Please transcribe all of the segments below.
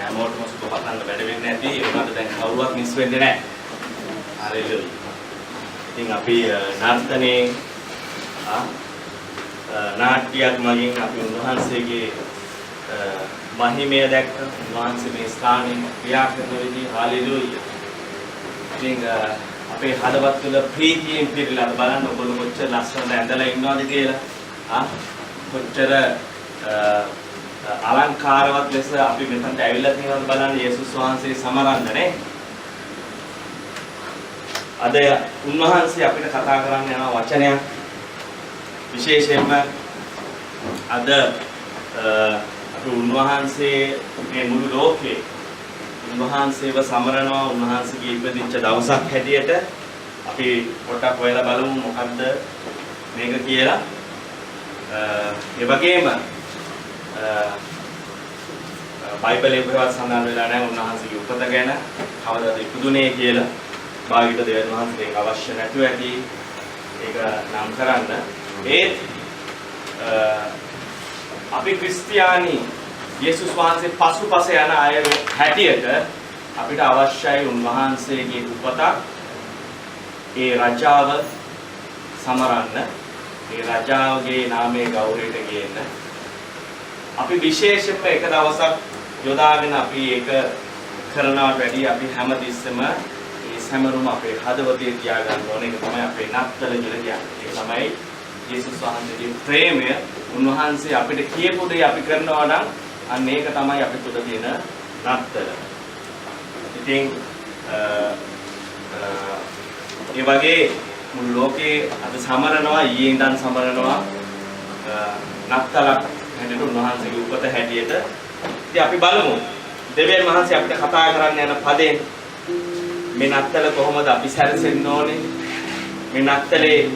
හැමෝටම සුබපතන්න වැඩ වෙන්නේ නැති ඒකට දැන් කවුරුවත් මිස් වෙන්නේ නැහැ. හරිද? ඉතින් අපි නර්තනේ නාට්‍යයක් මගින් අපි උන්වහන්සේගේ මහිමය දැක්ක උන්වහන්සේ මේ ස්ථානයේ ක්‍රියා කරන විදිහ හාලෙලූයා. ඉතින් අපේ හදවත් තුළ ප්‍රීතියෙන් පිරීලා බලන්න ඔයගොල්ලෝ කොච්චර ලස්සනට ඇඳලා ඉන්නවද කියලා. කොච්චර අලංකාරවත් ලෙස අපි මෙතනට ඇවිල්ලා තියෙනවද බලන්න යේසුස් වහන්සේ සමරන්න නේ. අද උන්වහන්සේ අපිට කතා කරන්න යන වචනයක් විශේෂයෙන්ම අද අපි උන්වහන්සේ මේ මුළු ලෝකේ උන්වහන්සේව සමරනවා උන්වහන්සේගේ ඉපදිච්ච දවසක් හැටියට අපි පොඩ්ඩක් හොයලා බලමු මොකද්ද මේක කියලා. ඒ වගේම බයිබලයේ කොහෙවත් සඳහන් වෙලා නැහැ උන්වහන්සේගේ උපත ගැන කවදාද ඉපදුනේ කියලා. භාගිත දෙවියන් වහන්සේට අවශ්‍ය නැතුව ඇති ඒක නම් කරන්න. ඒත් අපි ක්‍රිස්තියානි යේසුස් වහන්සේ පසුපස යන අය හැටියට අපිට අවශ්‍යයි උන්වහන්සේගේ උපතක් ඒ රජාව සමරන්න ඒ රජාවගේ නාමයේ ගෞරවයට ගේන්න අපි විශේෂයෙන්ම එක දවසක් යොදාගෙන අපි ඒක කරනවට වැඩිය අපි හැමතිස්සෙම මේ සමරුම අපේ හදවතේ තියාගන්න ඕනේ. ඒක තමයි අපේ නත්තල කියලා කියන්නේ. ඒක තමයි යේසුස් වහන්සේගේ ප්‍රේමය. උන්වහන්සේ අපිට කියපු දේ අපි කරනවා නම් අන්න ඒක තමයි අපි තුළ තියෙන නත්තල. ඉතින් ඒ වගේ මුළු ලෝකේ අද සමරනවා ඊයේ ඉඳන් සමරනවා නත්තලක් හැටියට උන්වහන්සේගේ උපත හැටියට. ඉතින් අපි බලමු දෙවියන් වහන්සේ අපිට කතා කරන්න යන පදයෙන් මේ නත්තල කොහොමද අපි සැරසෙන්න ඕනේ? මේ නත්තලේ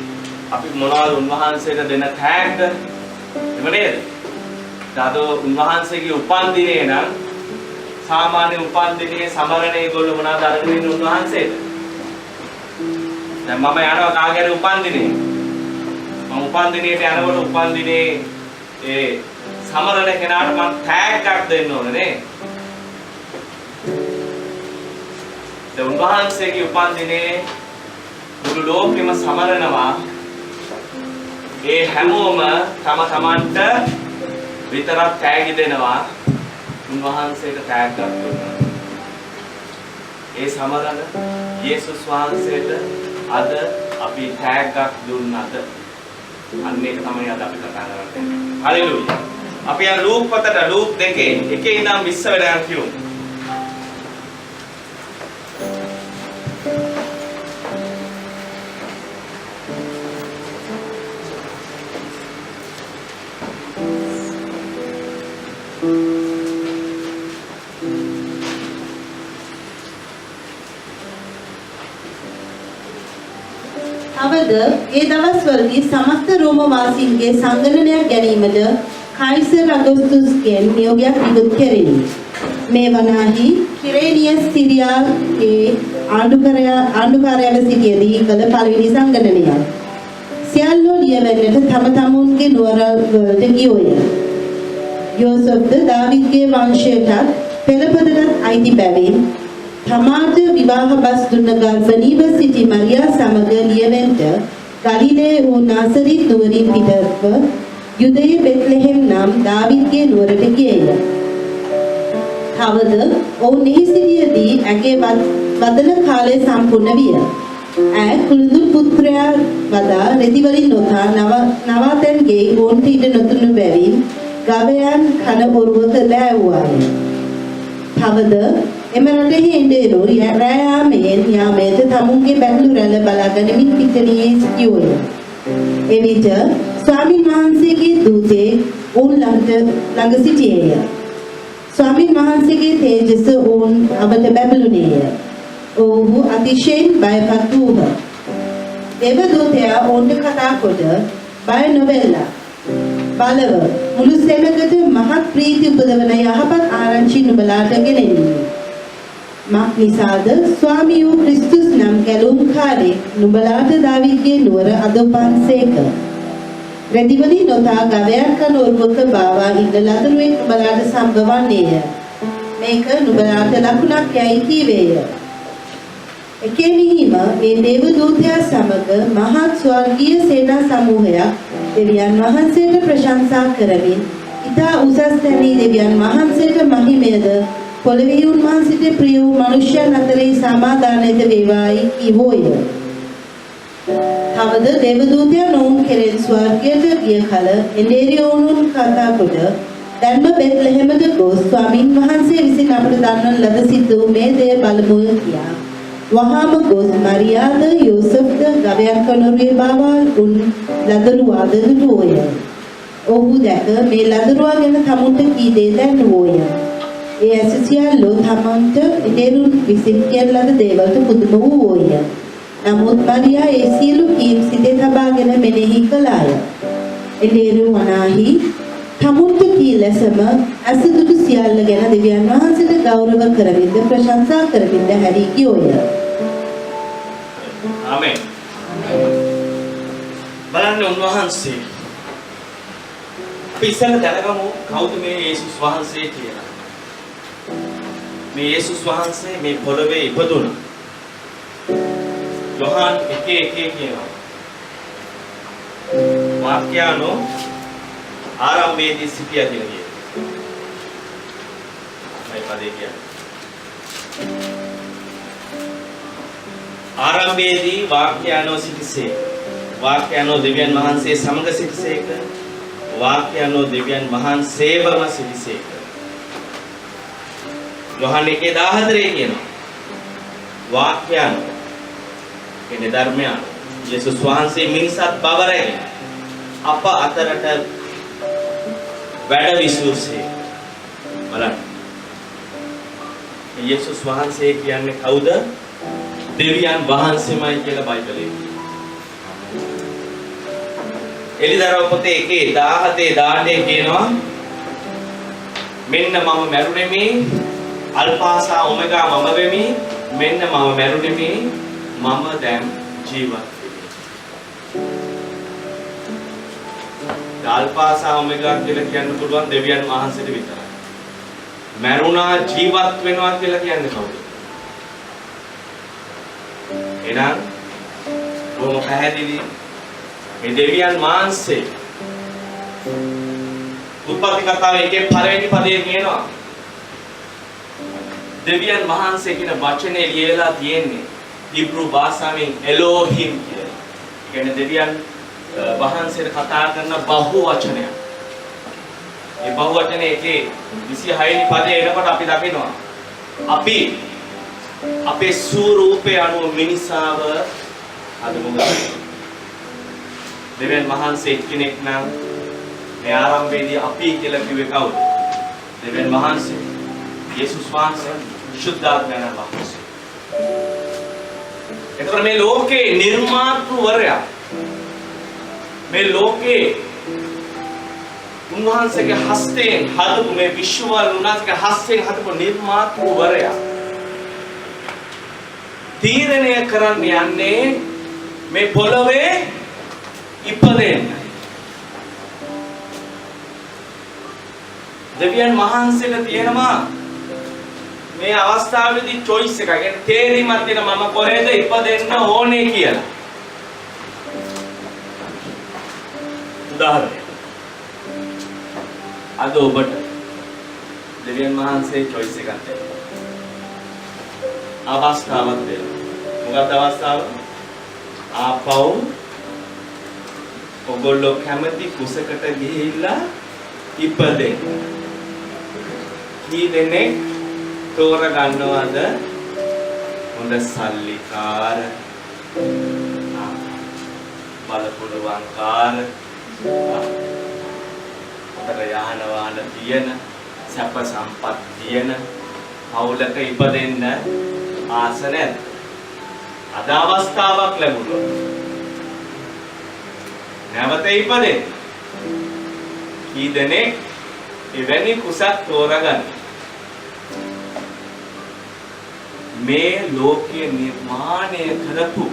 අපි මොනවද උන්වහන්සේට දෙන තෑග්ග? එහෙම නේද? අද උන්වහන්සේගේ උපන්දිනේ නම් සාමාන්‍ය උපන්දිනේ සමරන ඒගොල්ලෝ මොනවද අරගෙන ඉන්නේ උන්වහන්සේට? දැන් මම යනවා කාගේ උපන්දිනේ. මම උපන්දිනේට යනකොට උපන්දිනේ ඒ සමරන කෙනාට මම තෑග්ගක් දෙන්න ඕනේ නේ. දැන් උන්වහන්සේගේ උපන්දිනේ මුළු ලෝකෙම සමරනවා. ඒ හැමෝම තම තමන්ට විතරක් තෑගි දෙනවා. උන්වහන්සේට තෑග්ගක් දුන්නා. ඒ සමරන යේසුස් වහන්සේට අද අපි තෑග්ගක් දුන්නද? අන්න ඒක තමයි අද අපි කතා කරන්නේ. හalleluya. අපි යන ලූක් පොතට ලූක් 2 එකේ ඉඳන් 20 වෙනිදා කියමු. අවද ඒ දවස්වලදී සමස්ත රෝම වාසීන්ගේ සංගණනයක් ගැනීමට කයිසර් අගස්තුස්ගෙන් නියෝගයක් නිකුත් කෙරිණි. මේ වනාහි කිරේනියස් සිරියාගේ ආණ්ඩුකාරයව සිටියදී කළ පළවෙනි සංගණනයක්. සියල්ලෝ ලියවන්නට තම තමුන්ගේ නුවරවලට ගියෝය. යෝසෙෆ්ද දාවිද්ගේ වංශයටත් පෙළපතටත් අයිති බැවින් තමාට විවාහ බස් දුන්න ගර්භණීව සිටි මරියා සමග ලියවෙන්ට ගලිලේ වූ නාසරිත් නුවරින් පිටත්ව යුදයේ බෙත්ලෙහෙම් නම් දාවිද්ගේ නුවරට ගියේය. තවද ඔවුන් එහි සිටියදී ඇගේ වදන කාලය සම්පූර්ණ විය. ඇය කුළුඳුල් පුත්‍රයා වදා රෙදි වලින් නොතා නවාතැන්ගේ ඔවුන්ට ඉඩ නොදුණු බැවින් ගවයන් කන බොරුවක දෑවුවාය. තවද එම රටෙහි ඉඳේරු රෑයාමයෙන් යාමේද තමුන්ගේ බැඳු රැළ බලාගනිමින් පිටණියේ සිටියෝය. එවිට ස්වාමීන් වහන්සේගේ දූතේ ඔවුන් ළඟ සිටියේය. ස්වාමීන් වහන්සේගේ තේජස ඔවුන් අපට බැබළුණේය. ඔවුහු අතිශයින් බයපත් වූහ. දෙව දූතයා ඔවුන්ට කතා කොට බය නොවෙලා බලව මුළු සෙනගට මහත් ප්‍රීති උපදවන යහපත් ආරංචි නුඹලාට ගෙනෙන්නේ. මක් නිසාද ස්වාමී වූ ක්‍රිස්තුස් නම් කැලුම්කාරයෙක් නුඹලාට දාවිද්ගේ නුවර අද උපන්සේක. රෙදිවලින් නොතා ගවයන් කන ඔරුවක බාවා ඉඳ ලදරුවෙක් නුඹලාට සම්බවන්නේය. මේක නුඹලාට ලකුණක් යයි කීවේය. එකේ මිහිම මේ දේව දූතයා සමග මහත් ස්වර්ගීය සේනා සමූහයක් දෙවියන් වහන්සේට ප්‍රශංසා කරමින් ඉතා උසස් තැනී දෙවියන් වහන්සේට මහිමයද පොළවේ උන්වහන්සේට ප්‍රිය වූ මනුෂ්‍යයන් අතරේ සමාදානයද වේවායි කීවෝය. තවද දේවදූතයන් ඔවුන් කෙරෙන් ස්වර්ගයට ගිය කල එඬේරියෝනුන් කතා කොට ධර්ම බෙත්ලෙහෙමද ගොස් ස්වාමින් වහන්සේ විසින් අපට දන්වන ලද සිද්ධ වූ මේ දේ බලමු කියා. වහාම ගොස් මරියාද යෝසෙෆ්ද ගවයන් කනුරුවේ බාවල් උන් ලදරුවාද දුටුවෝය. ඔහු දැක මේ ලදරුවා ගැන තමුන්ට කී දේ දැන්වෝය. ඒ ඇස සියල්ලෝ තමන්ට එඬේරුන් විසින් කියන ලද දේවල්ට පුදුම වූවෝය. නමුත් මරියා ඒ සියලු කීම් සිතේ තබාගෙන මෙනෙහි කළාය. එඬේරු වනාහි තමුන්ට කී ලෙසම අසදුටු සියල්ල ගැන දෙවියන් වහන්සේට ගෞරව කරමින්ද ප්‍රශංසා කරමින්ද හැරී ගියෝය. ආමෙන්. බලන්න උන්වහන්සේ අපි ඉස්සෙල්ලා දැනගමු කවුද මේ යේසුස් වහන්සේ කියලා. මේ යේසුස් වහන්සේ මේ පොළවේ ඉපදුණා. යොහාන් 1:1 කියනවා. වාක්‍යano ආරම්භයේදී සිටියා කියලා කියනවා. මේ පදේ කියන්නේ. ආරම්භයේදී වාක්‍යano සිටිසේ. වාක්‍යano දෙවියන් වහන්සේ සමග සිටිසේක. වාක්‍යano දෙවියන් වහන්සේවම සිටිසේක. යොහාන් 1:14 කියනවා. වාක්‍යano කියන්නේ ධර්මය. යේසුස් වහන්සේ මිනිසත් බව රැගෙන අප අතරට වැඩ විසූසේ. බලන්න. යේසුස් වහන්සේ කියන්නේ කවුද? දෙවියන් වහන්සේමයි කියලා බයිබලයේ. එලිදරව් පොතේ 1:17 කියනවා මෙන්න මම මැරුණෙමි අල්ෆාසා ඔමෙගා මම වෙමි මෙන්න මම මැරුණෙමි මම දැන් ජීවත් වෙමි. අල්ෆාසා ඔමෙගා කියලා කියන්න පුළුවන් දෙවියන් වහන්සේට විතරයි. මැරුණා ජීවත් වෙනවා කියලා කියන්නේ කවුද? එහෙනම් බොහොම පැහැදිලි මේ දෙවියන් වහන්සේ උත්පත්ති කතාවේ එකේ පළවෙනි පදයේ කියනවා දෙවියන් වහන්සේ කියන වචනේ ලියලා තියෙන්නේ හිබ්‍රු භාෂාවෙන් එලෝහිම් කියලා. ඒ කියන්නේ දෙවියන් වහන්සේට කතා කරන බහු වචනයක්. ඒ බහු වචනේ එකේ 26 වෙනි පදේ එනකොට අපි දකිනවා අපි අපේ ස්වරූපේ අනුව මිනිසාව හදමු. දෙවියන් වහන්සේ කෙනෙක් නම් මේ ආරම්භයේදී අපි කියලා කිව්වේ කවුද? දෙවියන් වහන්සේ. යේසුස් වහන්සේ සුද්ධාත්මයන් වහන්සේ. එතකොට මේ ලෝකේ නිර්මාතෘවරයා මේ ලෝකේ උන්වහන්සේගේ හස්තයෙන් හදපු මේ විශ්වවල උන්වහන්සේගේ හස්තයෙන් හදපු නිර්මාතෘවරයා තීරණය කරන්න යන්නේ මේ පොළවේ ඉපදෙන්න. දෙවියන් වහන්සේලා තියෙනවා මේ අවස්ථාවේදී choice එක. يعني තේරීමක් තියෙන මම කොහෙද ඉපදෙන්න ඕනේ කියලා. උදාහරණයක්. අද ඔබට දෙවියන් වහන්සේ choice එකක් දෙනවා. අවස්ථාවක් දෙනවා. මොකක්ද අවස්ථාව? ආපහු ඔගොල්ලෝ කැමති කුසකට ගිහිල්ලා ඉපදෙන්න. කී දෙනෙක් තෝරගන්නවද? හොඳ සල්ලිකාර, බලපුලුවන්කාර, හොඳ යාන වාහන තියෙන, සැප සම්පත් තියෙන පවුලක ඉපදෙන්න ආස නැද්ද? අද අවස්ථාවක් ලැබුණොත් නැවත ඉපදෙන්න කී දෙනෙක් එවැනි කුසක් තෝරගන්න? මේ ලෝකයේ නිර්මාණය කරපු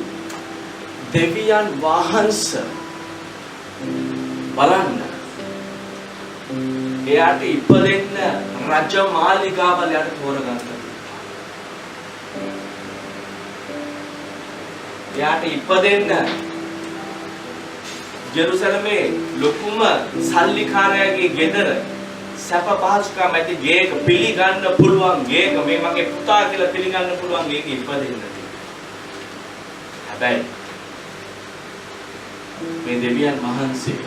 දෙවියන් වහන්සේ බලන්න එයාට ඉපදෙන්න රජ මාලිගාවලට තෝරගත්තා. එයාට ඉපදෙන්න ජෙරුසලමේ ලොකුම සල්ලිකාරයාගේ ගෙදර සැප පහසුකම් ඇති ගේක පිළිගන්න පුළුවන් ගේක මේ මගේ පුතා කියලා පිළිගන්න පුළුවන් ගේක ඉපදෙන්න. හැබැයි මේ දෙවියන් වහන්සේ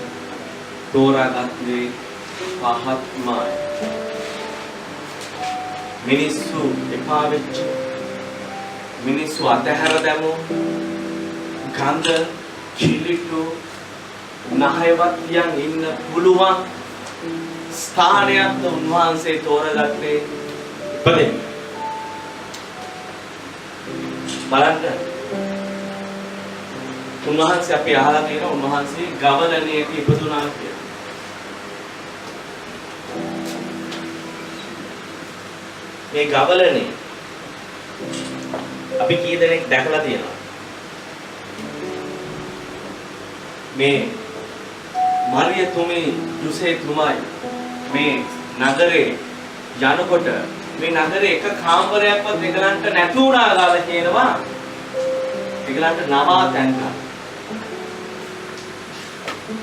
තෝරාගත්තේ පහත්මයි. මිනිස්සු එපා වෙච්ච මිනිස්සු අතහැර දැමු ගන්ධ කිලිටු නහයවත් යන් ඉන්න පුළුවන් ස්ථානයක් උන්වහන්සේ තෝරගත්තේ ඉපදෙන්න. බලන්න උන්වහන්සේ අපි අහලා තියෙන උන්වහන්සේ ගවලණයක ඉපදුනා කියලා. මේ ගවලණේ අපි කී දෙනෙක් දැකලා තියෙනවා? මේ මරිය තුමේ යුසේ තුමයි මේ නගරේ යනකොට මේ නගරේ එක කාමරයක්වත් දෙගලන්ට නැති වුණා කියලා කියනවා. දෙගලන්ට නවාතැන් ගන්න.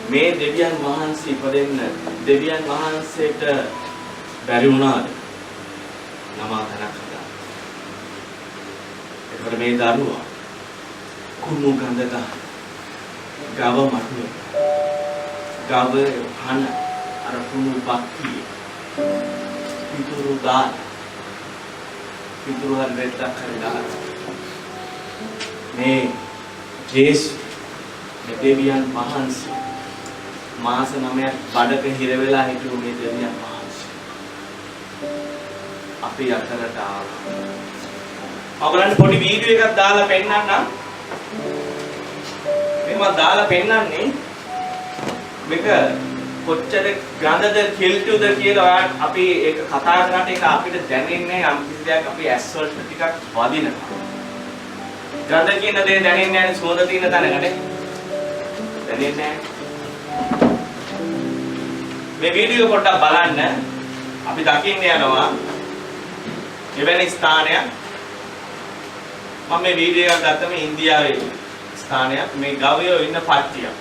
මේ දෙවියන් වහන්සේ ඉපදෙන්න දෙවියන් වහන්සේට බැරි වුණාද? නවාතැනක් හදා. ඒකට මේ දරුවා කුණු ගඳ ගව මටුව ගව හන අර කුණු බක්කිය පිටුරු දාන පිටුරු හරෙද්දක් හරි දාන මේ ජේසු මේ දෙවියන් වහන්සේ මාස 9ක් බඩක හිර වෙලා හිටු මේ දෙවියන් වහන්සේ අපි අතරට ආවා. ඔයගලන්ට පොඩි වීඩියෝ එකක් දාලා පෙන්නන්නම්. මේ මම දාලා පෙන්නන්නේ මේක කොච්චර ගඳද කිල්ටුද කියලා අපි ඒක කතා කරාට ඒක අපිට දැනෙන්නේ යම් කිසි දෙයක් අපි ඇස් වලට ටිකක් වදිනවා. ගඳ කියන දේ දැනෙන්නේ නැහැ සුවඳ තියෙන තැනකට. දැනෙන්නේ නැහැ. මේ වීඩියෝ පොඩ්ඩක් බලන්න. අපි දකින්න යනවා එවැනි ස්ථානයක්. මම මේ වීඩියෝ එක ගත්තම ඉන්දියාවේ ස්ථානයක්. මේ ගවයෝ ඉන්න පට්ටියක්.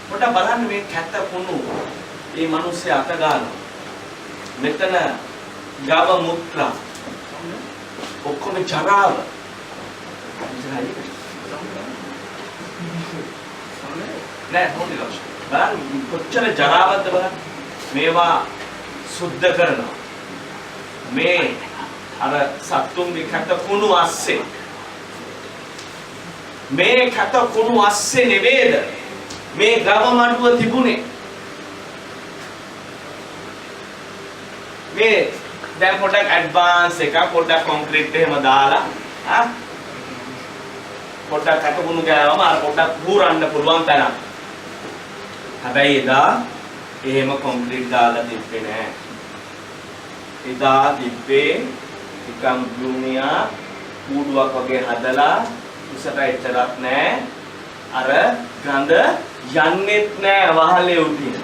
පොඩ්ඩක් බලන්න මේ කැත කුණු මේ මිනිස්සු අත ගන්නවා. මෙතන ගව මුත්‍රා ඔක්කොම ජරාව. නෑ හොඳයි බලන්න කොච්චර ජරාවක්ද බලන්න. මේවා සුද්ධ කරනවා. මේ අර සත්තුන්ගේ කැත කුණු අස්සේ මේ කැත කුණු අස්සේ නෙවේද මේ ගව මඩුව තිබුණේ. මේ දැන් පොඩක් ඇඩ්වාන්ස් එක පොඩක් කොන්ක්‍රීට් එහෙම දාලා පොඩක් කැත කුණු ගෑවම අර පොඩක් හූරන්න පුළුවන් තරම්. හැබැයි එදා එහෙම කොන්ක්‍රීට් දාලා තිබ්බේ නෑ. එදා තිබ්බේ නිකම් භූමියා කූඩුවක් වගේ හදලා උසට එච්චරක් නෑ. අර ගඳ යන්නෙත් නෑ වහලේ උටින්.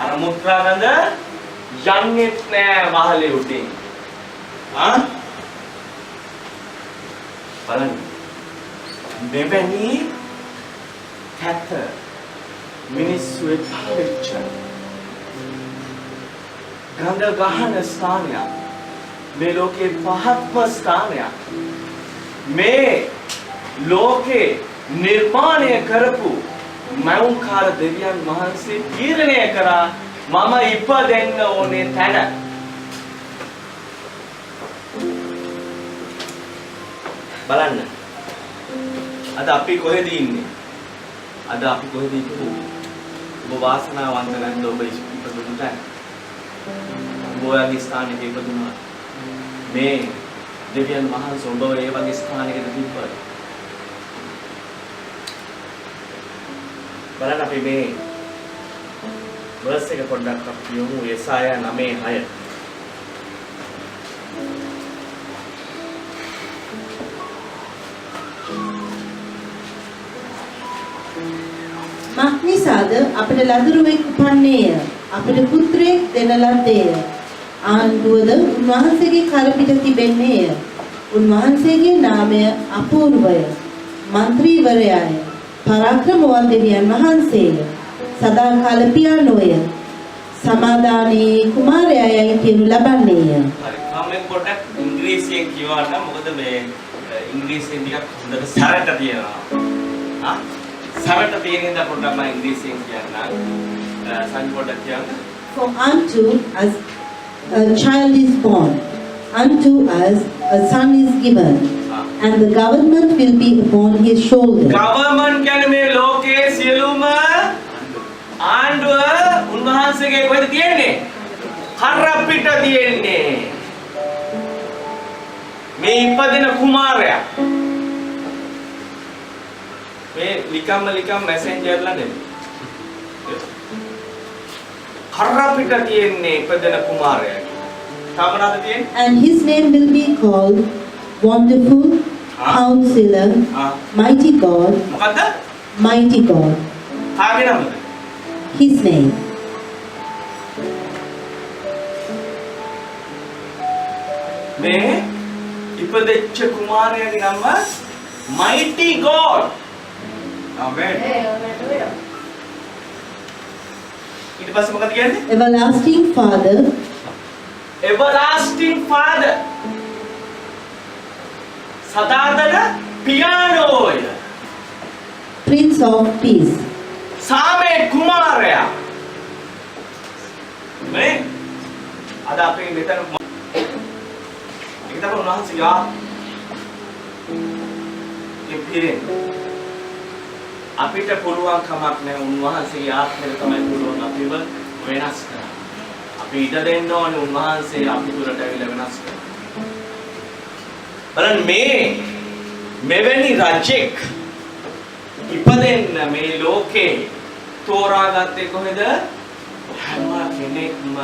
අර මුත්‍රා ගඳ යන්නෙත් නෑ වහලේ උටින්. බලන්න. මෙවැනි කැත මිනිස්සු එපා වෙච්ච ගඳ ගහන ස්ථානයක්. මේ ලෝකේ පහත්ම ස්ථානයක්. මේ ලෝකේ නිර්මාණය කරපු මෞංකාර දෙවියන් වහන්සේ තීරණය කරා මම ඉපදෙන්න ඕනේ තැන. බලන්න. අද අපි කොහෙද ඉන්නේ? අද අපි කොහෙද ඉන්නේ? ඔබ වාසනාවන්ත නැද්ද ඔබ ඉපදුණු තැන? ඔබ ඔයගේ ස්ථානයක ඉපදුණා. මේ දෙවියන් වහන්සේ ඔබව ඒ වගේ ස්ථානයකට තිබ්බා. බලන්න අපි මේ verse එක පොඩ්ඩක් අපි යමු යෙසායා 9:6. මක්නිසාද අපට ලදරුවෙක් උපන්නේය. අපිට පුත්‍රයෙක් දෙන ලද්දේය. ආණ්ඩුවද උන්වහන්සේගේ කර පිට තිබෙන්නේය. උන්වහන්සේගේ නාමය අපූර්වය. මන්ත්‍රීවරයාය. පරාක්‍රමවත් දෙවියන් වහන්සේය. සදාකාල පියානෝය. සමාදානයේ කුමාරයායයි කියනු ලබන්නේය. හරි. මම පොඩ්ඩක් ඉංග්‍රීසියෙන් කියවන්න. මොකද මේ ඉංග්‍රීසියෙන් ටිකක් හොඳට සරට තියෙනවා. සරට තියෙන හින්දා පොඩ්ඩක් මම ඉංග්‍රීසියෙන් කියන්නම්. සංජ පොඩ්ඩක් කියන්න. For unto us a child is born, unto us a son is given, and the government will be upon his shoulder. Government කියන්නේ මේ ලෝකයේ සියලුම ආණ්ඩුව උන්වහන්සේගේ කොහෙද තියෙන්නේ? කර පිට තියෙන්නේ. මේ ඉපදෙන කුමාරයා. මේ ලිකම් මැසෙන්ජර්ලා නෙමෙයි. කර පිට තියෙන්නේ ඉපදෙන කුමාරයා. තාමනාද තියෙන්නේ? And his name will be called Wonderful, Counselor, Mighty God, මොකද්ද? Mighty God. කාගේ නමද? His name. මේ ඉපදෙච්ච කුමාරයාගේ නම Mighty God. ආමෙන්. ඊට පස්සේ මොකද කියන්නේ? Everlasting Father, Everlasting Father. සදාතන පියානෝය. Prince of Peace. සාමේ කුමාරයා. මේ අද අපේ මෙතන ඒක තමයි උන්වහන්සේ ඉපිරේ අපිට පුළුවන් කමක් නැහැ උන්වහන්සේගේ ආත්මය තමයි පුළුවන් අපිව වෙනස් කරන්න. අපි ඉඩ දෙන්න ඕනේ උන්වහන්සේ අපි තුරට ඇවිල්ලා වෙනස් කරන්න. බලන්න මෙවැනි රජෙක් ඉපදෙන්න මේ ලෝකේ තෝරාගත්තේ කොහෙද? හැම කෙනෙක්ම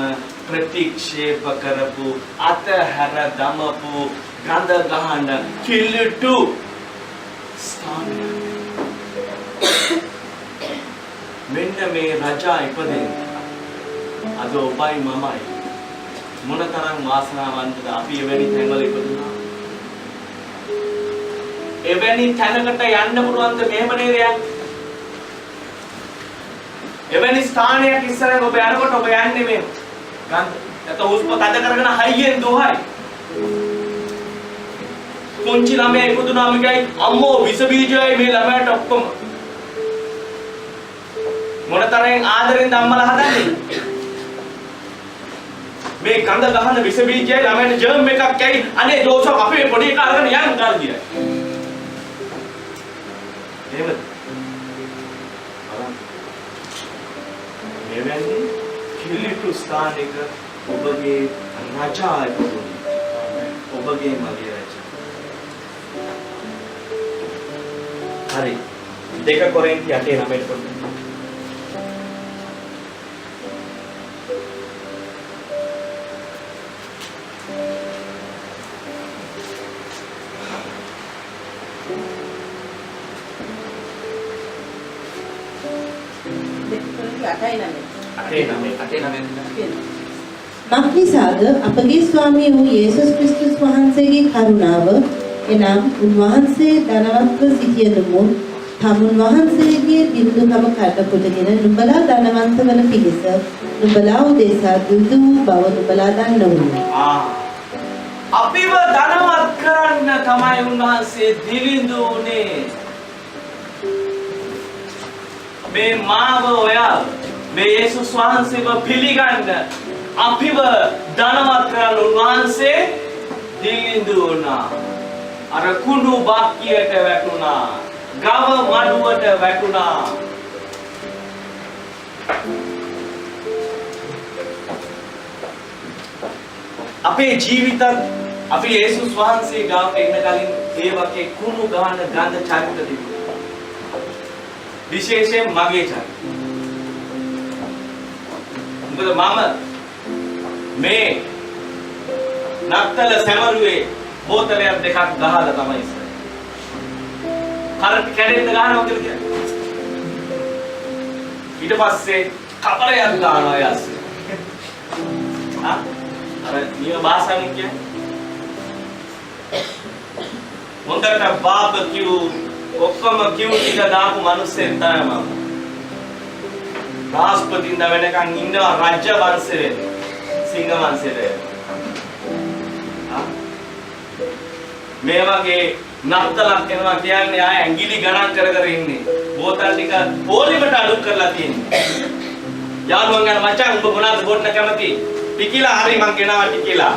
ප්‍රතික්ෂේප කරපු අතහැර දමපු ගඳ ගහන කිලුටු ස්ථානය. මෙන්න මේ රජා ඉපදෙන්න අද ඔබයි මමයි මොනතරම් වාසනාවන්තද අපි එවැනි තැන්වල ඉපදුනා. එවැනි තැනකට යන්න පුළුවන්ද? මෙහෙම නේද යන්නේ? එවැනි ස්ථානයක් ඉස්සරහින් ඔබ යනකොට ඔබ යන්නේ මේ ගන්ධ නැත්නම් හුස්ම තද කරගෙන හයියෙන් දොහයි. පුංචි ළමයා ඉපදුනාම ගයි අම්මෝ විස බීජයයි මේ ළමයාට ඔක්කොම මොනතරම් ආදරෙන්ද අම්මලා හදන්නේ? මේ ගඳ ගහන විස බීජයයි ළමයාට ජර්ම් එකක් ඇයි අනේ දෝෂක් අපේ පොඩි එකා අරගෙන යන්න ගන්න කියලා. එහෙමද? මෙවැනි කිලිටු ස්ථානයක ඔබගේ රජා ඉපදුනේ. ඔබගේ මගේ රජා. හරි. 2 කොරින්ති 8:9 පොතේ. මක්නිසාද අපගේ ස්වාමී වූ යේසුස් ක්‍රිස්තුස් වහන්සේගේ කරුණාව එනම් උන්වහන්සේ ධනවත්ව සිටියදමු තමුන් වහන්සේගේ බිඳුකම කට කොටගෙන නුඹලා ධනවන්ත වන පිණිස නුඹලා උදෙසා දුදු වූ බව නුඹලා දන්නවුනි. අපිව ධනවත් කරන්න තමයි උන්වහන්සේ දිලිඳුනේ. මේ මාව ඔයා මේ යේසුස් වහන්සේව පිළිගන්න අපිව ධනවත් කරන්න උන්වහන්සේ දිලිඳුනා. අර කුණු බක්කියට වැටුණා. ගව මඩුවට වැටුණා. අපේ ජීවිතත් අපි යේසුස් වහන්සේ ගාවට එන්න කලින් ඒ වගේ කුණු ගහන ගඳ චරිත තිබුණා. විශේෂයෙන් මගේ චරිත. මොකද මම මේ නත්තල සැමරුවේ බෝතලයක් දෙකක් ගහලා තමයි ඉස්සර. කරට කැඩෙන්න ගහනවා කියලා කියන්නේ. ඊට පස්සේ කපරයක් දානවා යස්සේ. हाँ अरे ये भाषा में क्या मुंडा बाप क्यों ඔක්කොම क्यों ටික දාපු මිනිස්සෙක් තමයි මම. රාජපතිින්ද වෙනකන් ඉන්නවා රාජ්‍ය වංශේ සිංහ වංශේ. මේ වගේ නත්තලක් එනවා කියන්නේ ආය ඇඟිලි ගණන් කර කර ඉන්නේ. බෝතල් ටික පොලිමට අඩු කරලා තියෙන්නේ. යාළුවන් ගන්න මචං උඹ මොනවද බොන්න කැමති? ටිකිලා හරි මං ගෙනාවා ටිකිලා.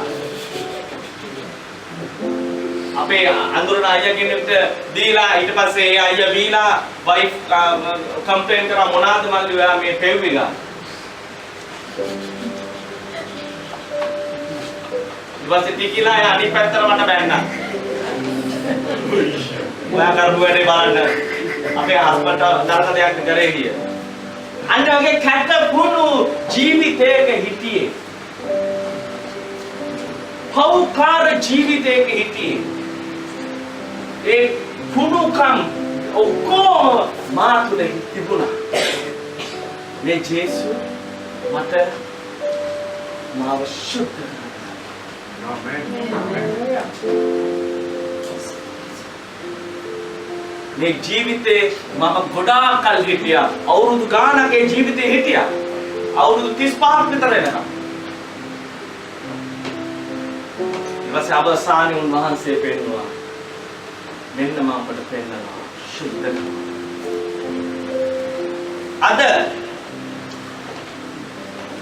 අපේ අඳුරන අයියා කෙනෙක්ට දීලා ඊට පස්සේ ඒ අයියා බීලා වයිෆ් කම්ප්ලේන් කරා මොනවාද මල්ලි ඔයා මේ පෙව්වේ ගා. ඊපස්සේ ටිකිලා යා අනිත් පැත්තට මට බැන්නා. ඔයා කරපු වැඩේ බලන්න. අපේ හස්බන්ඩ් තරක දෙයක් කරේ ගිය. අන්න වගේ කැට පුණු ජීවිතයක හිටියේ. පෞකාර ජීවිතයක හිටියේ. ඒ පුණුකම් ඔක්කොම මා තුළ තිබුණා. මේ ජේසු මට මාව සුද්ධ කරනවා. මේ ජීවිතේ මම ගොඩාක් කල් හිටියා. අවුරුදු ගානක් ඒ ජීවිතේ හිටියා. අවුරුදු 35ක් විතර වෙනවා. ඊපස්සේ අවසානයේ උන්වහන්සේ පෙන්වුවා. මෙන්න මම අපට පෙන්නනවා සුද්ධ කරනවා. අද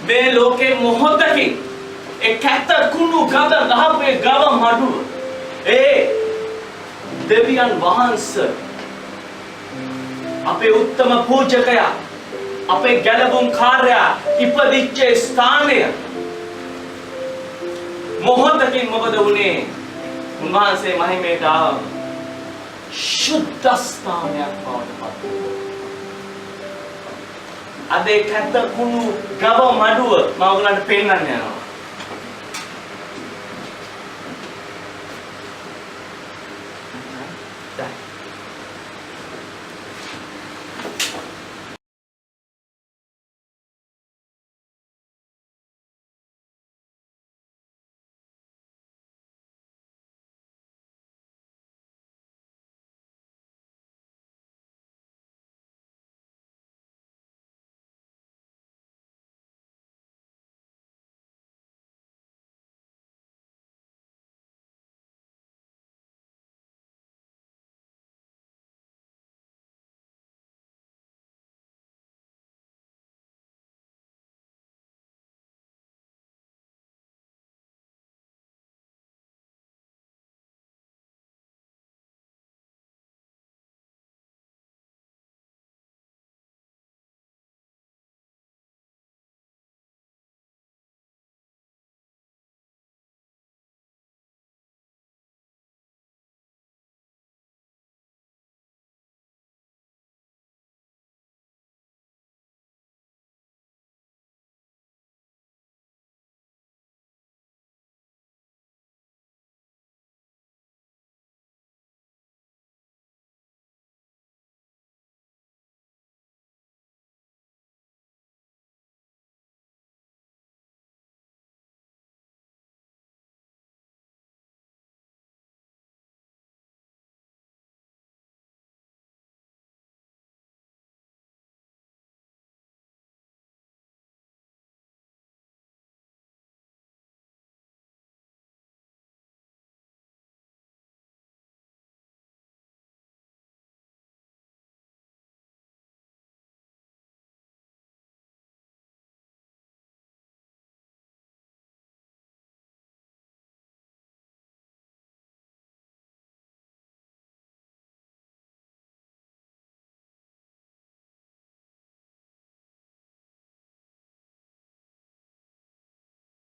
මේ ලෝකේ මොහොතකින් ඒ කැත කුණු ගඳ ගහපේ ගව මඩුව ඒ දෙවියන් වහන්සේ අපේ උත්තම පූජකයා අපේ ගැලවුම් කාර්යයා ඉපදිච්ච ස්ථානය මොහොතකින් මොකද වුනේ? උන්වහන්සේ මහිමයට ආව शुद्ध स्थानයක් බවට පත් වුණා. අද ඒ කැත කුණු ගව මඩුව මම ඔයගලන්ට පෙන්නන්න යනවා.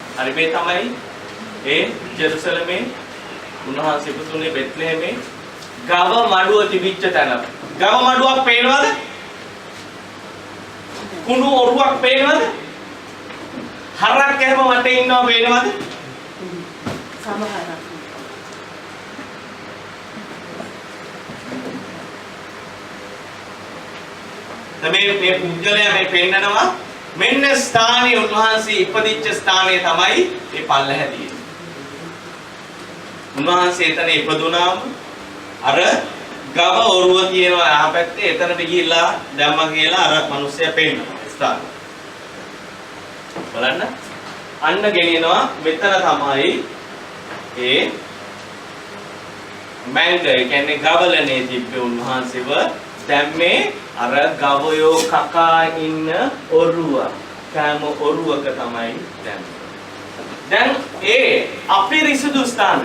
හරි මේ තමයි ඒ ජෙරුසලමේ උන්වහන්සේ පුතුනේ බෙත්ලෙහෙමේ ගව මඩුව තිබිච්ච තැන. ගව මඩුවක් පේනවද? කුණු ඔරුවක් පේනවද? හරක් එහෙම වටේ ඉන්නවා පේනවද? සමහරක්. මේ පුද්ගලයා මේ පෙන්නනවා මෙන්න ස්ථානයේ උන්වහන්සේ ඉපදිච්ච ස්ථානයේ තමයි මේ පල්ලෙහැ තියෙන්නේ. උන්වහන්සේ එතන ඉපදුනාම අර ගව ඔරුව තියෙනවා ආ පැත්තේ එතනට ගිහිල්ලා දැම්මා කියලා අර මිනිස්සයා පෙන්නනවා ස්ථාන. බලන්න අන්න ගෙනියනවා මෙතන තමයි ඒ මැංග ඒ කියන්නේ ගවලනේ තිබ්බේ උන්වහන්සේව දැම්මේ අර ගවයෝ කකා ඉන්න ඔරුව කෑම ඔරුවක තමයි දැම්මේ. දැන් ඒ අපිරිසුදු ස්ථාන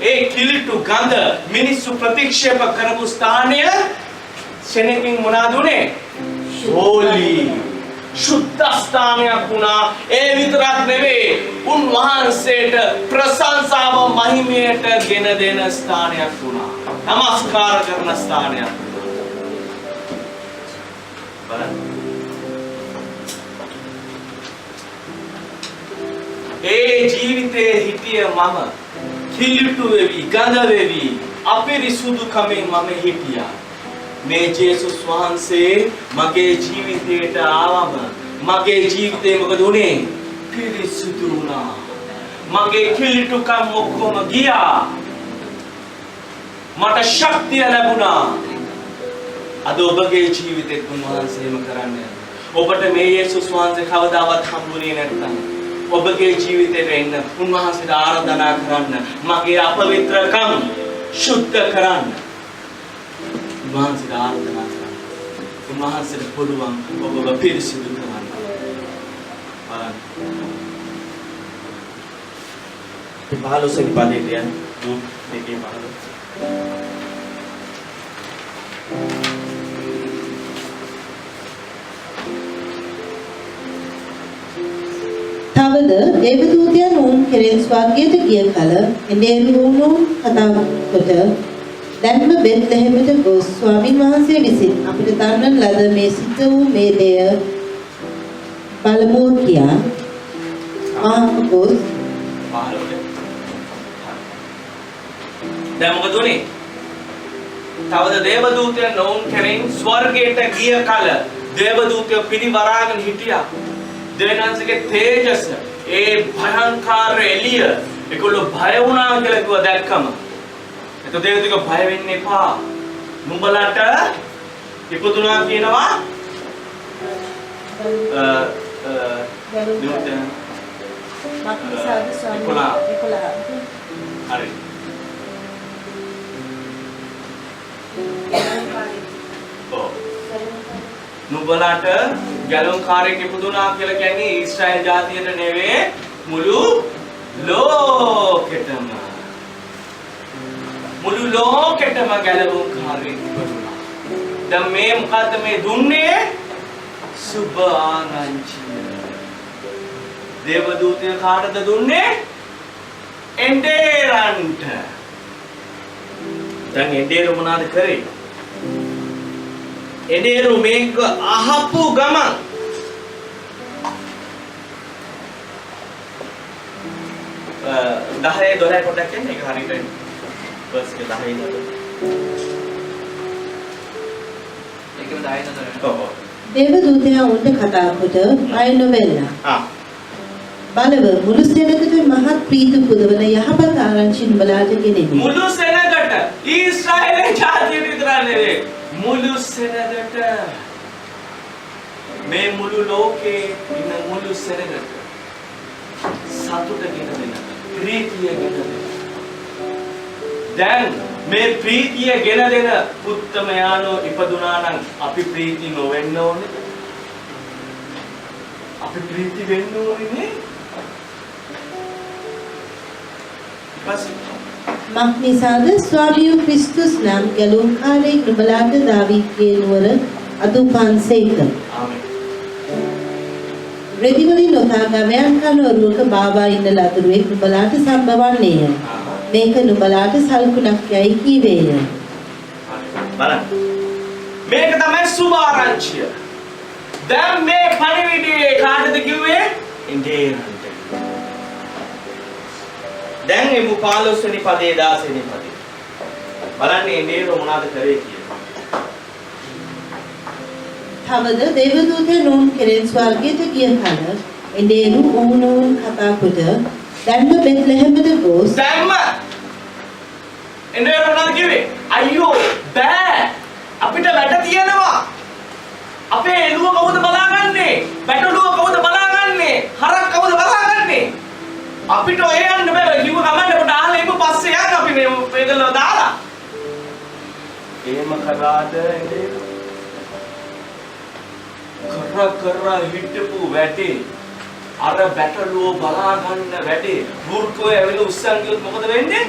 ඒ කිලිටු ගඳ මිනිස්සු ප්‍රතික්ෂේප කරපු ස්ථානය ශෙනකින් මොනවාද උනේ? හෝලි සුද්ධ ස්ථානයක් වුණා. ඒ විතරක් නෙවෙයි උන්වහන්සේට ප්‍රශංසාව මහිමයට ගෙන දෙන ස්ථානයක් වුණා. නමස්කාර කරන ස්ථානයක් වුණා. ඒ ජීවිතයේ හිටිය මම කිලිටු වෙවි ගඳ වෙවි අපිරිසුදු කමෙන් මම හිටියා. මේ ජේසුස් වහන්සේ මගේ ජීවිතයට ආවම මගේ ජීවිතේ මොකද උනේ? පිරිසුදු වුණා. මගේ කිලිටුකම් ඔක්කොම ගියා. මට ශක්තිය ලැබුණා. අද ඔබගේ ජීවිතෙත් උන්වහන්සේම කරන්නේ. ඔබට මේ යේසුස් වහන්සේ කවදාවත් හම්බුනේ නැත්නම් ඔබගේ ජීවිතේට එන්න උන්වහන්සේට ආරාධනා කරන්න. මගේ අපවිත්‍රකම් සුද්ධ කරන්න. උන්වහන්සේට ආරාධනා කරන්න. උන්වහන්සේට පුළුවන් ඔබව පිරිසිදු කරන්න. බලන්න. 15 වෙනි පදයට යන ලූක් 2:15. තවද දේවදූතයන් වුන් කෙරෙන් ස්වර්ගයට ගිය කල එඬේරුණු කතා කොට දැන්ම බෙත්ලෙහෙමට ගොස් ස්වාමීන් වහන්සේ විසින් අපිට දන්වන ලද මේ සිත වූ මේ දෙය බලමු කියා ගොස් 15ට. දැන් මොකද උනේ? තවද දේවදූතයන් වුන් කෙරෙන් ස්වර්ගයට ගිය කල දේවදූතයෝ පිරිවරාගෙන හිටියා. දෙවියන්සේගේ තේජස ඒ භයංකාර එළිය ඒගොල්ලෝ බය වුණා කියලා කිව්වා දැක්කම. එතකොට දේවදූතයෝ බය වෙන්න එපා. නුඹලට ඉපදුනා කියනවා මක්නිසාද ස්වාමීන් 11. හරි. නුඹලට ගැලුම්කාරයෙක් ඉපදුනා කියලා කියන්නේ ඊශ්‍රායල් ජාතියට නෙවෙයි මුළු ලෝකෙටම. මුළු ලෝකෙටම ගැලුම්කාරයෙක් ඉපදුනා. දැන් මේ මොකද්ද මේ දුන්නේ? සුබ ආරංචිය. දේවදූතය කාටද දුන්නේ? එඬේරන්ට. දැන් එඬේරු මොනවාද කරේ? එඬේරු මේක අහපු ගමන් දහයේ 12 පොඩ්ඩක් කියන්නේ ඒක හරියට බස් එක 10 ඉඳලා ඒකම 10 ඉඳලා ඔව් දේවදූතයා උන්ට කතා කොට අය නොවෙන්න. බලව මුළු සෙනගට මහත් ප්‍රීති පුදවන යහපත් ආරංචි නුඹලාට ගෙනෙමි. මුළු සෙනගට ඊශ්‍රායල් ජාතිය විතර නෙවෙයි මුළු සෙනගට මේ මුළු ලෝකේ ඉන්න මුළු සෙනගට සතුට ගෙන දෙන්න ප්‍රීතිය ගෙන දෙන්න. දැන් මේ ප්‍රීතිය ගෙන දෙන උත්තමයානෝ ඉපදුනා නම් අපි ප්‍රීති නොවෙන්න ඕනේ. අපි ප්‍රීති වෙන්න ඕනේ. මක්නිසාද ස්වාමියෝ ක්‍රිස්තුස් නම් ගැලුම්කාරයෙක් නුඹලාට දාවීදගේ නුවර අදුපන්සේක. ආමෙන්. රෙදිවලින් නොතා ගවයන් කන ඔරුවක බාබා ඉන්න ලදරුවෙක් නුඹලාට සම්බවන්නේය. මේක නුඹලාට සල්කුණක් යයි කීවේය. බලන්න. මේක තමයි සුභ ආරංචිය. දැන් මේ පණිවිඩයේ කාටද කිව්වේ? එඬේරන්ට. දැන් එමු 15 වෙනි පදේ 16 වෙනි පදේ. බලන්න එඬේරු මොනවද කරේ කියලා. තවද දේවදූතයන් ඔවුන් කෙරෙන් ස්වර්ගයට ගිය කල එඬේරු ඔවුන් කතා කොට දැන්ම බෙත්ලෙහෙමට ගොස් දැම්ම එඬේරු මොනවද කිව්වේ? අයියෝ බෑ අපිට වැඩ තියෙනවා. අපේ එළුව කවුද බලාගන්නේ? බැටළුව කවුද බලාගන්නේ? හරක් කවුද බලාගන්නේ? අපිට ඔය යන්න බෑ. කිව්ව ගමන් අපට ආලා ඉමු පස්සේ යන්න අපි මේකල දාලා. එහෙම කරාද එඬේරු? කර හිටපු වැඩේ අර බැටළුව බලා ගන්න වැඩේ වෘර්කෝ ඇවිල්ලා උස්සන් ගියොත් මොකද වෙන්නේ?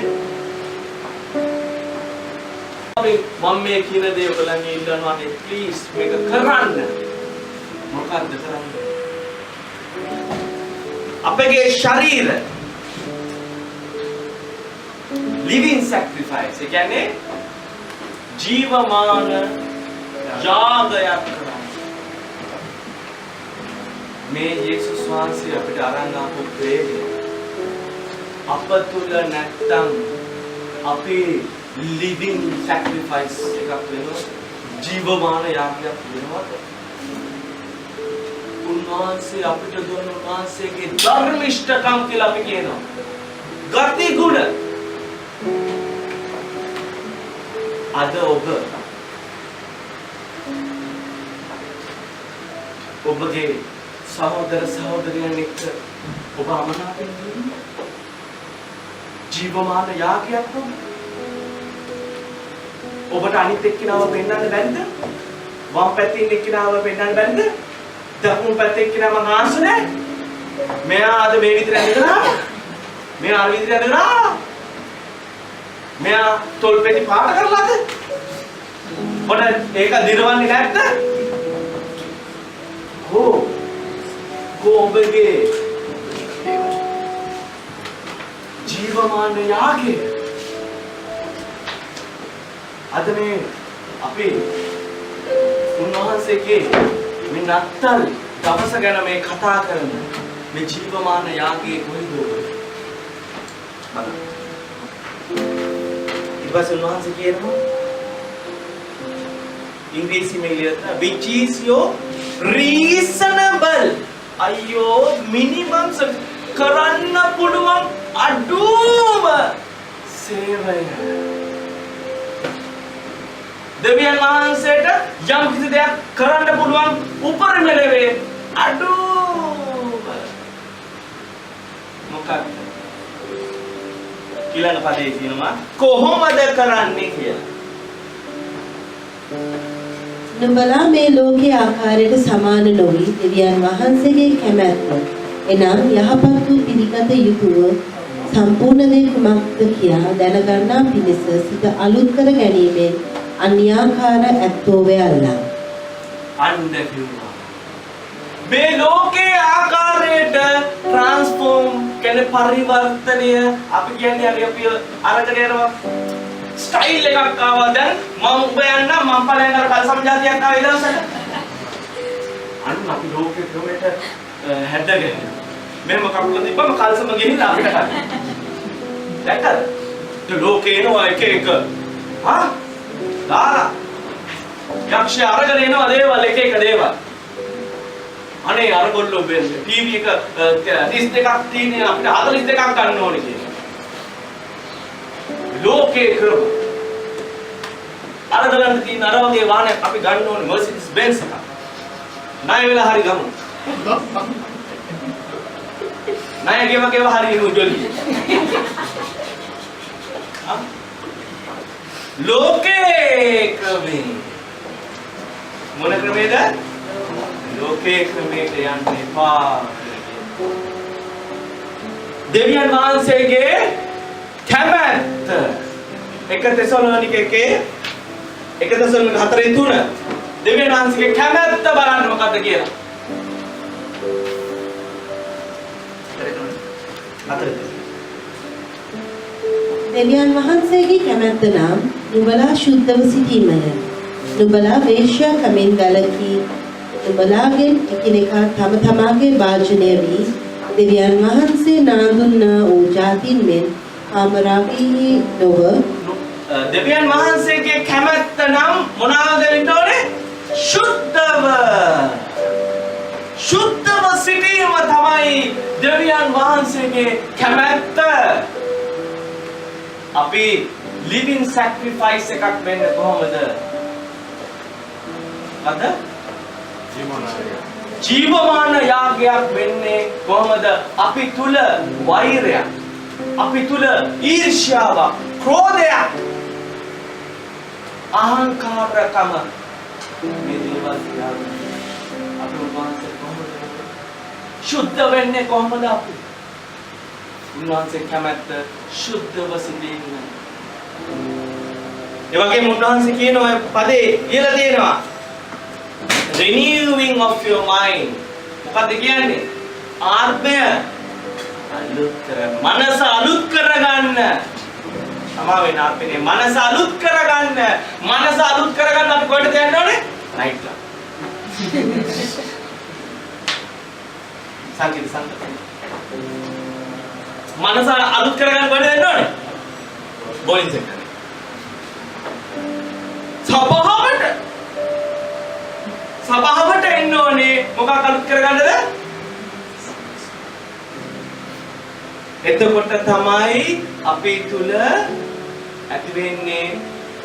මම මේ කියන දේ ඔයගලන්ගේ ඉල්ලනවා නේ ප්ලීස් මේක කරන්න. මොකක්ද කරන්නේ? අපගේ ශරීර living sacrifice ඒ කියන්නේ ජීවමාන යාගයක් කරන්න. මේ යේසුස් වහන්සේ අපිට අරන් ආපු ප්‍රේමය අප තුල නැත්තම් අපේ living sacrifice එකක් වෙනවා ජීවමාන යාගයක් වෙනවා. උන්වහන්සේ අපිට දුන්න උන්වහන්සේගේ ධර්මිෂ්ඨකම් කියලා අපි කියනවා. ගති ගුණ අද ඔබගේ සහෝදර සහෝදරියන් එක්ක ඔබ අමනාපෙන් ඉන්නේ ජීවමාන යාගයක් ඔබට අනිත් එක්කිනාව පෙන්වන්න බැරිද? වම් පැත්තේ ඉන්න එක්කිනාව පෙන්වන්න බැරිද? දකුණු පැත්තේ එක්කිනාව මං ආස නැහැ. මෙයා අද මේ විදිහට ඇඳගෙන මෙයා අර විදිහට ඇඳගෙන මෙයා තොල් පෙටි පාට කරලාද? ඔබට ඒක දිරවන්නේ නැද්ද? ඔබගේ ජීවමාන යාගය අද මේ අපි උන්වහන්සේගේ මේ නත්තල් දවස ගැන මේ කතා කරන මේ ජීවමාන යාගයේ කොයිද බලන්න. ඊපස් උන්වහන්සේ කියනවා ඉංග්‍රීසි මේලියට which is your reasonable අයියෝ මිනිමම් කරන්න පුළුවන් අඩුම සේවය. දෙවියන් වහන්සේට යම් කිසි දෙයක් කරන්න පුළුවන් උපරිම ලෙවේ අඩුම මොකක්ද? ඊළඟ පදේ කියනවා කොහොමද කරන්නේ කියලා. නුඹලා මේ ලෝකයේ ආකාරයට සමාන නොවි දෙවියන් වහන්සේගේ කැමැත්ත එනම් යහපත් වූ පිළිගත යුතුව සම්පූර්ණ දේ කුමක්ද කියා දැනගන්නා පිණිස සිත අලුත් කර ගැනීමෙන් අන්‍යාකාර ඇත්තෝ වෙයල්ලා. අන්න කිව්වා මේ ලෝකයේ ආකාරයට ට්‍රාන්ස්ෆෝම් කියන්නේ පරිවර්තනය අපි කියන්නේ අපි අරගෙන යනවා ස්ටයිල් එකක් ආවා දැන් මම ඔබ යන්න මම පලයන් අර කල් සමජාතියක් ආවා ඊළඟට අන්න අපි ලෝකේ ක්‍රමයට හැදගෙන මෙහෙම කකුල තිබ්බම කල්සම ගිහින් අපිට ගන්න දැක්කද ලෝකේ එනවා එක එක දාලා යක්ෂය අරගෙන එනවා දේවල් එක එක දේවල් අනේ අර ගොල්ලෝ වෙන්නේ ටීවී එක 32ක් තියෙන අපිට 42ක් ගන්න ඕනේ කියලා ලෝකේ කරව අර ගන්න තියෙන අර වගේ වාහනයක් අපි ගන්න ඕනේ මර්සිඩීස් බෙන්ස් එකක් ණය වෙලා හරි ගමු ණය ගෙව හරි ඉනු ජොලි ලෝකේ ක්‍රමේ මොන ක්‍රමේද ලෝකේ ක්‍රමයට යන්න එපා දෙවියන් වහන්සේගේ කැමැත්ත 1 තෙසලෝනිකේ 4:3 දෙවියන් වහන්සේගේ කැමැත්ත බලන්න මොකද්ද කියලා. දෙවියන් වහන්සේගේ කැමැත්ත නම් නුඹලා ශුද්ධව සිටීමය. නුඹලා වේශ්‍යාකමින් වැළකී නුඹලාගෙන් එකිනෙකා තම තමාගේ වාජනය වී දෙවියන් වහන්සේ නාඳුන්නා වූ ජාතින් මෙන් කාමරාගී නොව දෙවියන් වහන්සේගේ කැමැත්ත නම් මොනවාද වෙන්න ඕනේ? ශුද්ධව සිටීම තමයි දෙවියන් වහන්සේගේ කැමැත්ත. අපි living sacrifice එකක් වෙන්න කොහොමද? අද ජීවමාන යාගයක් වෙන්නේ කොහොමද? අපි තුල වෛරයක්, අපි තුල ඊර්ෂ්‍යාවක්, ක්‍රෝධයක්, අහංකාරකම මේ දේවල් තියාගෙන අපි උන්වහන්සේ කොහොමද ශුද්ධ වෙන්නේ? කොහොමද අපි උන්වහන්සේ කැමැත්ත ශුද්ධව සිටින්න? ඒ වගේම උන්වහන්සේ කියන ඔය පදේ කියලා තියෙනවා renewing of your mind. මොකක්ද කියන්නේ? ආත්මය අලුත් කර, මනස අලුත් කරගන්න. සමාවෙන්න ආත්මනේ මනස අලුත් කරගන්න. මනස අලුත් කරගන්න අපි කොහෙටද යන්න ඕනේ? රයිට්ලා. සංකේත සංකේත. මනස අලුත් කරගන්න කොහෙටද යන්න ඕනේ? බොයින්ස් එක. සභාවට එන්න ඕනේ. මොකක් අලුත් කරගන්නද? එතකොට තමයි අපි තුල ඇති වෙන්නේ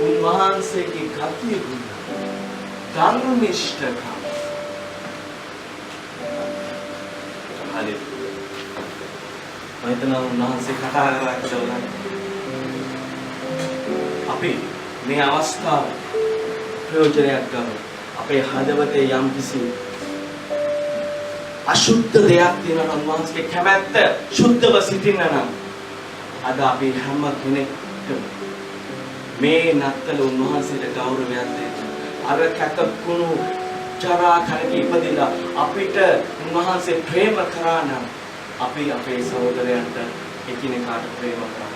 උන්වහන්සේගේ ගතිය ගුණ, ධර්මනිෂ්ඨකම. හරියට. මම හිතනවා උන්වහන්සේ කතා කරලා කියලා. අපි මේ අවස්ථාව ප්‍රයෝජනයක් ගමු. අපේ හදවතේ යම් කිසි අශුද්ධ දෙයක් තියෙනවා නම් උන්වහන්සේගේ කැමැත්ත සුද්ධව සිටින්න නම් අද අපි හැම කෙනෙක්ම මේ නත්තල උන්වහන්සේට ගෞරවයක් දෙන්න. අර කැතකුණු ජරා කලක ඉපදිලා අපිට උන්වහන්සේ ප්‍රේම කරා නම් අපි අපේ සහෝදරයන්ට එකිනෙකාට ප්‍රේම කරා.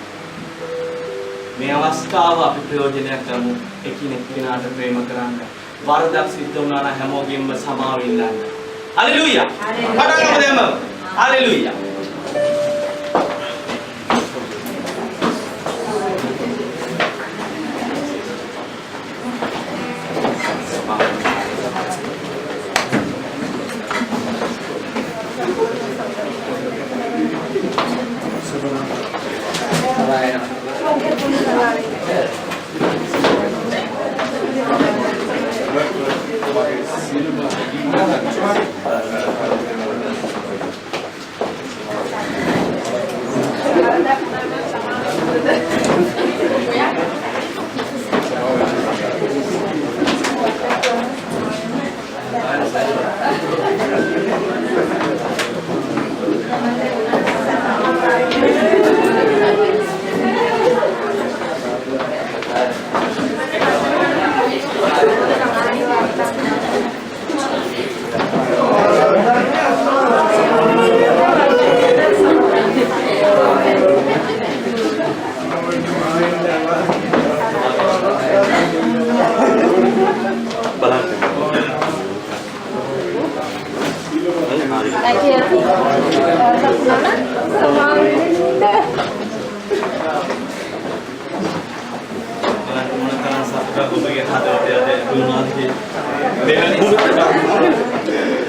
මේ අවස්ථාව අපි ප්‍රයෝජනයක් ගමු. එකිනෙකාට ප්‍රේම කරන්න. වරදක් සිද්ධ වුණා නම් හැමෝගෙම සමාව ඉල්ලන්න. Hallelujah. Padalam demo. Hallelujah.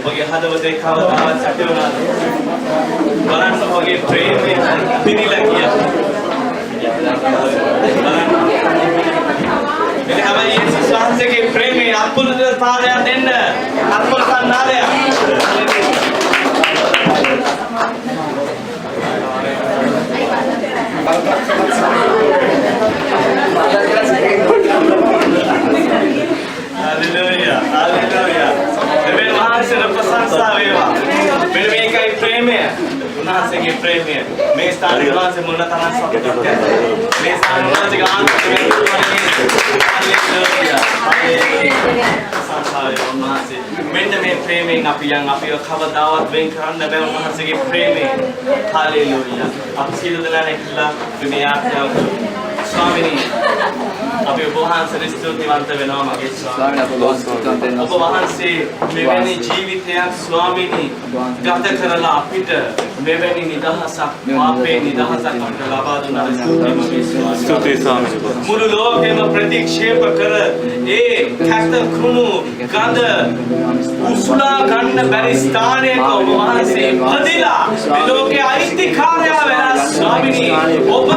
Bagi hadapan kawan-kawan sakit orang, barang sebagai premi pilih lagi ya. Jadi hama Yesus Tuhan ke premi apul taria denna, apul kan naria. Hallelujah, hallelujah. Demi Tuhan berprasangsa weva. Demi mereka premi, Tuhan segi premi. Mereka Tuhan semula tanah satu. Mereka Tuhan segi angkat. Hallelujah, hallelujah. Berprasangsa weva Tuhan segi. Mereka premi ngapi yang ngapi khabar dawat bengkaran demi Tuhan segi premi. Hallelujah. Apa sih itu dalam ikhlas dunia yang Swami ini. අපි ඔබ වහන්සේට ස්තුතිවන්ත වෙනවා මගේ ස්වාමීනි. ස්වාමීනි අප වහන්සේට දෙන්න. ඔබ වහන්සේ මෙවැනි ජීවිතයක් ස්වාමීනි ගත කරලා අපිට මෙවැනි නිදහසක් පාපේ නිදහසක් අපිට ලබා දුන්නා. ස්තුතියි ස්වාමීනි. මුළු ලෝකෙම ප්‍රතික්ෂේප කර ඒ කැත කුණු ගඳ උසුලා ගන්න බැරි ස්ථානයක ඔබ වහන්සේ ඉපදිලා මේ ලෝකයේ අයිතිකාරයා වෙලා ස්වාමීනි ඔබ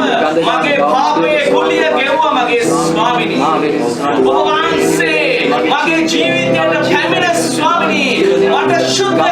මගේ පාපයේ කුලිය ගෙවුවා මගේ ස්වාමීනි. ඔබ වහන්සේ මගේ ජීවිතයට පැමිණ ස්වාමීනි මට සුද්ධ